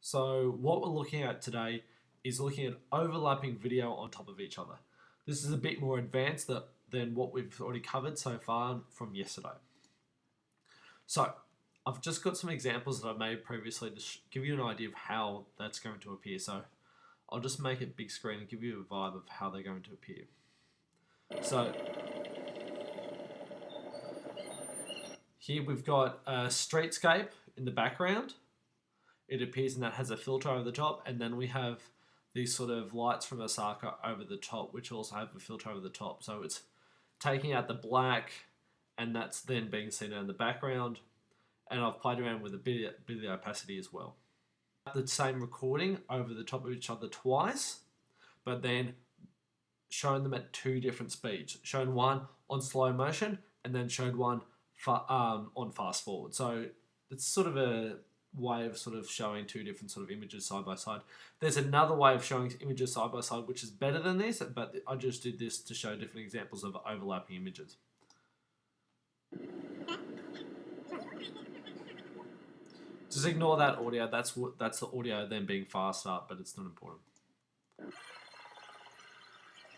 So what we're looking at today is looking at overlapping video on top of each other. This is a bit more advanced than what we've already covered so far from yesterday. So I've just got some examples that I've made previously to give you an idea of how that's going to appear. So I'll just make it big screen and give you a vibe of how they're going to appear. So here we've got a streetscape in the background. It appears and that has a filter over the top, and then we have these sort of lights from Osaka over the top, which also have a filter over the top. So it's taking out the black, and that's then being seen in the background. And I've played around with a bit of the opacity as well. The same recording over the top of each other twice, but then shown them at two different speeds. Shown one on slow motion, and then showed one on fast forward. So it's sort of a way of sort of showing two different sort of images side by side. There's another way of showing images side by side which is better than this, but I just did this to show different examples of overlapping images. Just ignore that audio. That's the audio then being fast up, but it's not important.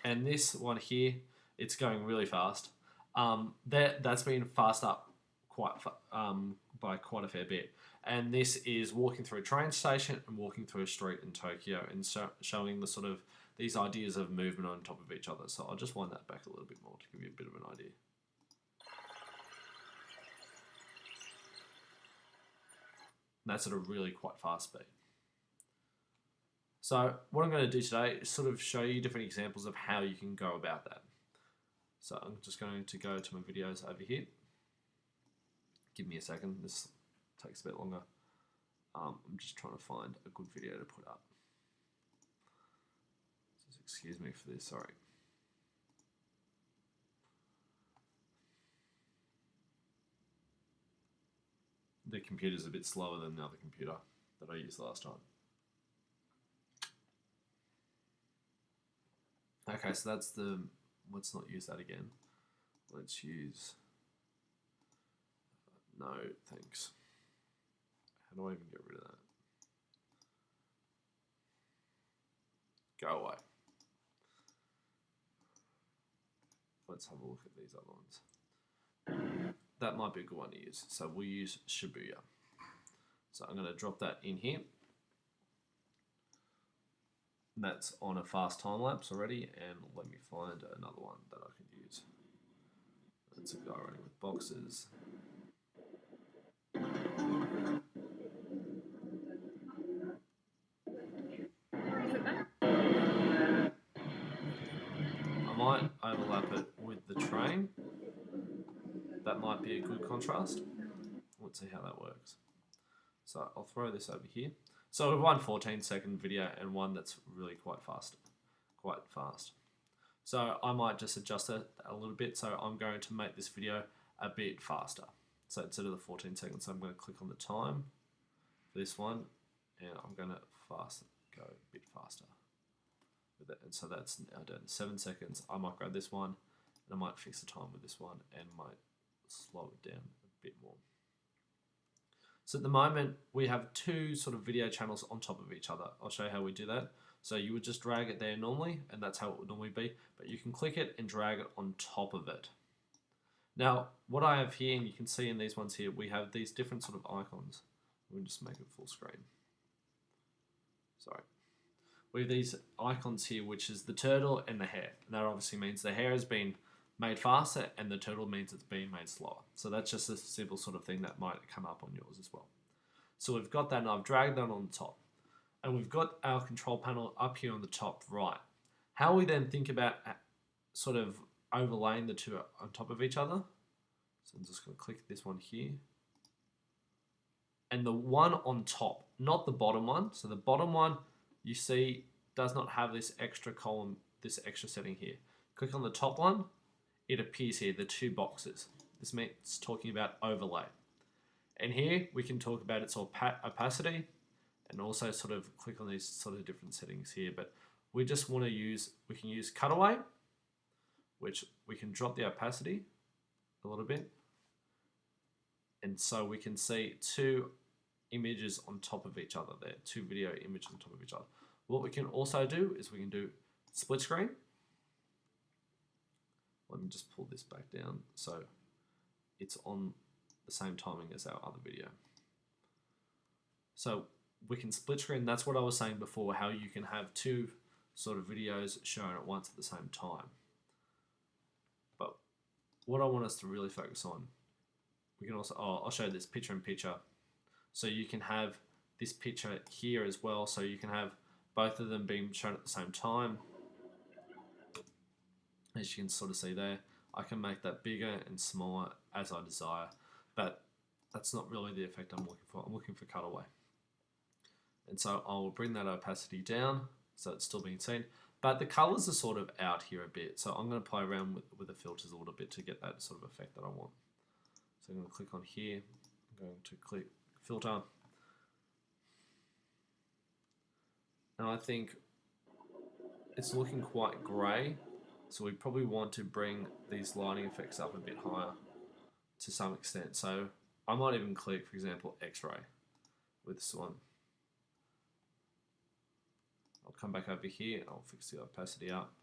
And this one here, it's going really fast. That's been fast up by quite a fair bit. And this is walking through a train station and walking through a street in Tokyo and showing the sort of these ideas of movement on top of each other. So I'll just wind that back a little bit more to give you a bit of an idea. And that's at a really quite fast speed. So what I'm going to do today is sort of show you different examples of how you can go about that. So I'm just going to go to my videos over here. Give me a second. This takes a bit longer. I'm just trying to find a good video to put up. Just excuse me for this, sorry. The computer's a bit slower than the other computer that I used last time. Okay, so that's let's not use that again. Let's use, no, thanks. How do I even get rid of that? Go away. Let's have a look at these other ones. That might be a good one to use. So we'll use Shibuya. So I'm going to drop that in here. That's on a fast time lapse already, and let me find another one that I can use. That's a guy running with boxes. I might overlap it with the train. That might be a good contrast. Let's see how that works. So I'll throw this over here. So we have one 14-second video and one that's really quite fast. So I might just adjust it a little bit. So I'm going to make this video a bit faster. So instead of the 14 seconds, I'm going to click on the time for this one, and I'm going to go a bit faster with it. And so that's now done 7 seconds. I might grab this one, and I might fix the time with this one, and might slow it down a bit more. So at the moment, we have two sort of video channels on top of each other. I'll show you how we do that. So you would just drag it there normally, and that's how it would normally be, but you can click it and drag it on top of it. Now, what I have here, and you can see in these ones here, we have these different sort of icons. We'll just make it full screen. Sorry. We have these icons here, which is the turtle and the hare. And that obviously means the hare has been made faster and the turtle means it's being made slower. So that's just a simple sort of thing that might come up on yours as well. So we've got that, and I've dragged that on the top. And we've got our control panel up here on the top right. How we then think about sort of overlaying the two on top of each other. So I'm just going to click this one here. And the one on top, not the bottom one. So the bottom one, you see, does not have this extra column, this extra setting here. Click on the top one. It appears here, the two boxes. This means talking about overlay. And here we can talk about its opacity and also sort of click on these sort of different settings here. But we just want to we can use cutaway, which we can drop the opacity a little bit. And so we can see two images on top of each other there, 2 video images on top of each other. What we can also do is we can do split screen. Let me just pull this back down so it's on the same timing as our other video. So we can split screen. That's what I was saying before, how you can have 2 sort of videos shown at once at the same time. But what I want us to really focus on, we can also, I'll show you this picture in picture. So you can have this picture here as well. So you can have both of them being shown at the same time. As you can sort of see there, I can make that bigger and smaller as I desire, but that's not really the effect I'm looking for. I'm looking for cutaway. And so I'll bring that opacity down so it's still being seen, but the colors are sort of out here a bit. So I'm going to play around with the filters a little bit to get that sort of effect that I want. So I'm going to click on here, I'm going to click filter. And I think it's looking quite grey. So we probably want to bring these lighting effects up a bit higher to some extent. So I might even click, for example, X-ray with this one. I'll come back over here, I'll fix the opacity up.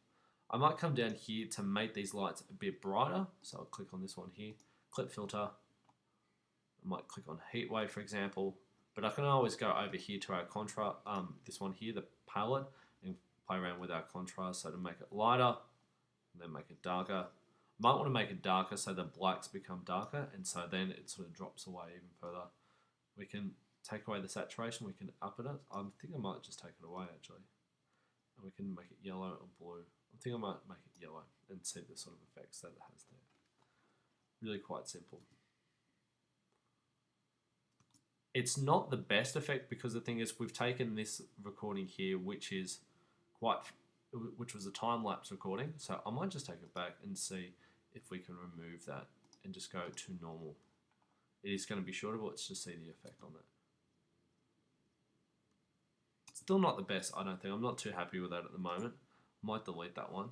I might come down here to make these lights a bit brighter. So I'll click on this one here, clip filter. I might click on heat wave, for example, but I can always go over here to our contrast, this one here, the palette, and play around with our contrast. So to make it lighter, and then make it darker. Might want to make it darker so the blacks become darker, and so then it sort of drops away even further. We can take away the saturation, we can up it. I think I might just take it away actually. And we can make it yellow or blue. I think I might make it yellow and see the sort of effects that it has there. Really quite simple. It's not the best effect because the thing is we've taken this recording here, which was a time-lapse recording, so I might just take it back and see if we can remove that and just go to normal. It is going to be shorter, but let's just see the effect on that. Still not the best, I don't think. I'm not too happy with that at the moment. Might delete that one.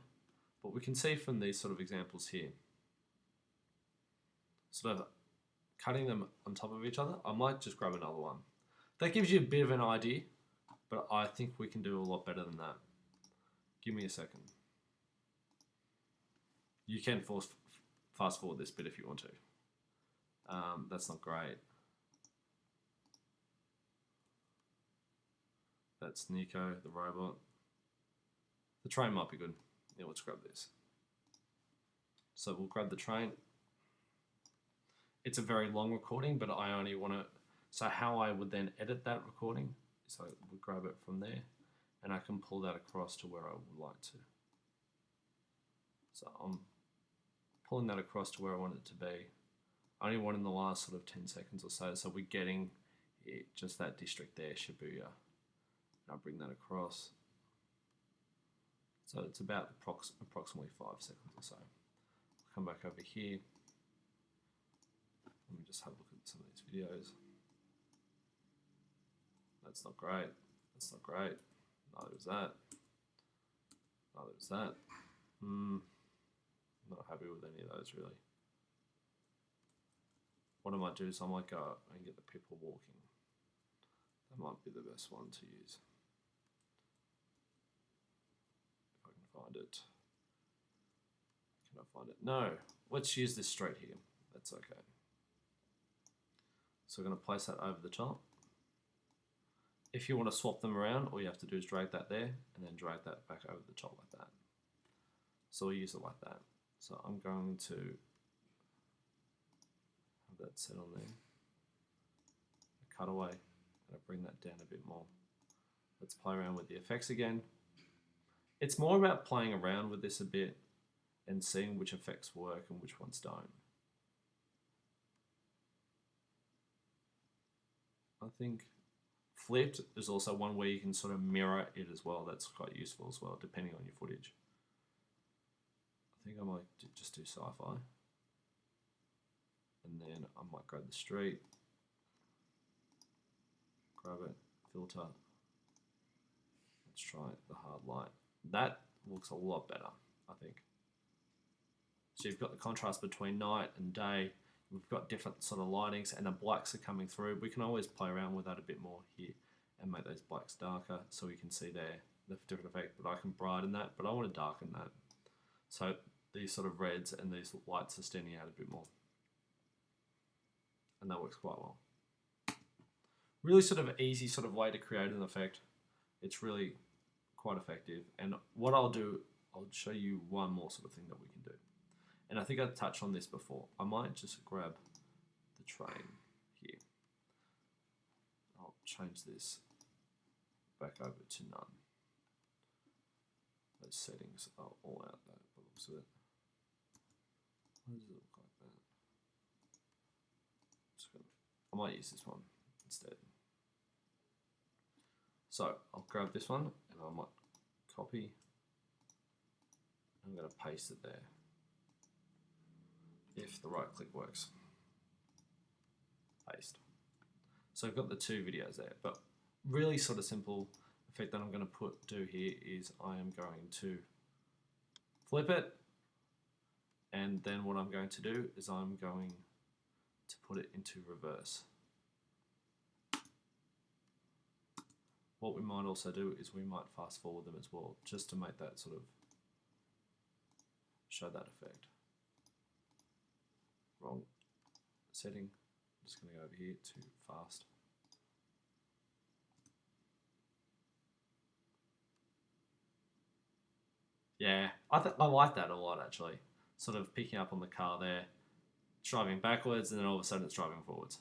But we can see from these sort of examples here, sort of cutting them on top of each other. I might just grab another one. That gives you a bit of an idea, but I think we can do a lot better than that. Give me a second. You can fast forward this bit if you want to. That's not great. That's Nico, the robot. The train might be good. Yeah, let's grab this. So we'll grab the train. It's a very long recording, but I only want to... So how I would then edit that recording, so we'll grab it from there, and I can pull that across to where I would like to. So I'm pulling that across to where I want it to be. I only want in the last sort of 10 seconds or so, so we're getting it, just that district there, Shibuya. And I'll bring that across. So it's about approximately 5 seconds or so. I'll come back over here. Let me just have a look at some of these videos. That's not great. That's not great. Neither was that. Neither was that. Not happy with any of those really. What I might do is I might go and get the people walking. That might be the best one to use. If I can find it. Can I find it? No. Let's use this straight here. That's okay. So we're going to place that over the top. If you want to swap them around, all you have to do is drag that there and then drag that back over the top like that. So we'll use it like that. So I'm going to have that set on there. Cut away, and I'll bring that down a bit more. Let's play around with the effects again. It's more about playing around with this a bit and seeing which effects work and which ones don't. I think flipped is also one where you can sort of mirror it as well. That's quite useful as well, depending on your footage. I think I might just do sci-fi. And then I might grab the street, grab it, filter. Let's try the hard light. That looks a lot better, I think. So you've got the contrast between night and day. we've got different sort of lightings and the blacks are coming through. We can always play around with that a bit more here and make those blacks darker so we can see there the different effect, but I can brighten that, but I want to darken that. So these sort of reds and these lights are standing out a bit more. And that works quite well. Really sort of easy sort of way to create an effect. It's really quite effective. And what I'll do, I'll show you one more sort of thing that we can do. And I think I touched on this before. I might just grab the train here. I'll change this back over to none. Those settings are all out there by the looks of it. What does it look like that? I might use this one instead. So I'll grab this one and I might copy. I'm going to paste it there. If the right click works. Paste. So I've got the two videos there, but really sort of simple effect that I'm going to do here is I am going to flip it, and then what I'm going to do is I'm going to put it into reverse. What we might also do is we might fast forward them as well, just to make that sort of show that effect. Wrong setting. I'm just going to go over here to fast. Yeah, I like that a lot actually. Sort of picking up on the car there, driving backwards, and then all of a sudden it's driving forwards.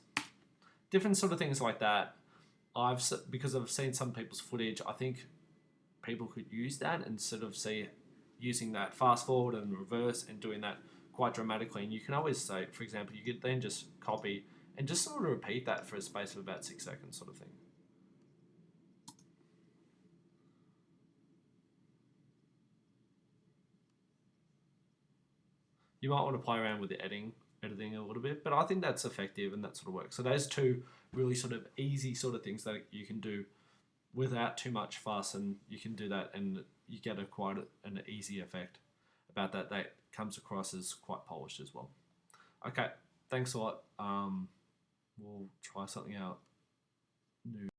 Different sort of things like that. Because I've seen some people's footage, I think people could use that and sort of see using that fast forward and reverse and doing that quite dramatically. And you can always say, for example, you could then just copy and just sort of repeat that for a space of about 6 seconds sort of thing. You might want to play around with the editing a little bit, but I think that's effective and that sort of works. So those two really sort of easy sort of things that you can do without too much fuss, and you can do that and you get quite an easy effect about that comes across as quite polished as well. Okay, thanks a lot. We'll try something out new.